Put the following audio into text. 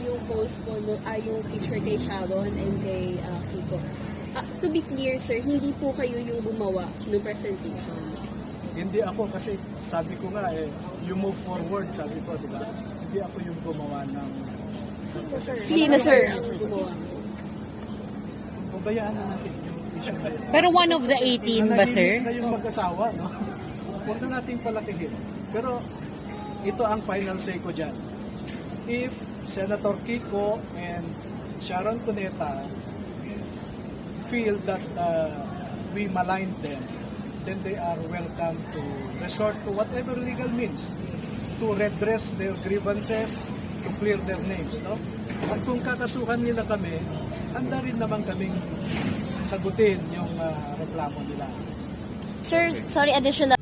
yung post po, yung picture kay Sharon and kay Kiko. To be clear, sir, hindi po kayo yung gumawa ng presentation. Hindi ako kasi sabi ko nga you move forward, sabi ko, di ba? Hindi ako yung gumawa ng Sino, sir, ang gumawa? Pabayaan na natin yung issue na yun. Pero one of the 18 ba, sir? Na yung mag-asawa, no? Huwag na nating palakihin. Pero ito ang final say ko dyan. If Senator Kiko and Sharon Cuneta feel that we maligned them, then they are welcome to resort to whatever legal means to redress their grievances, to clear their names, no? At kung kakasuhan nila kami, handa rin naman kaming sagutin yung reklamo nila. Sir, sorry, additional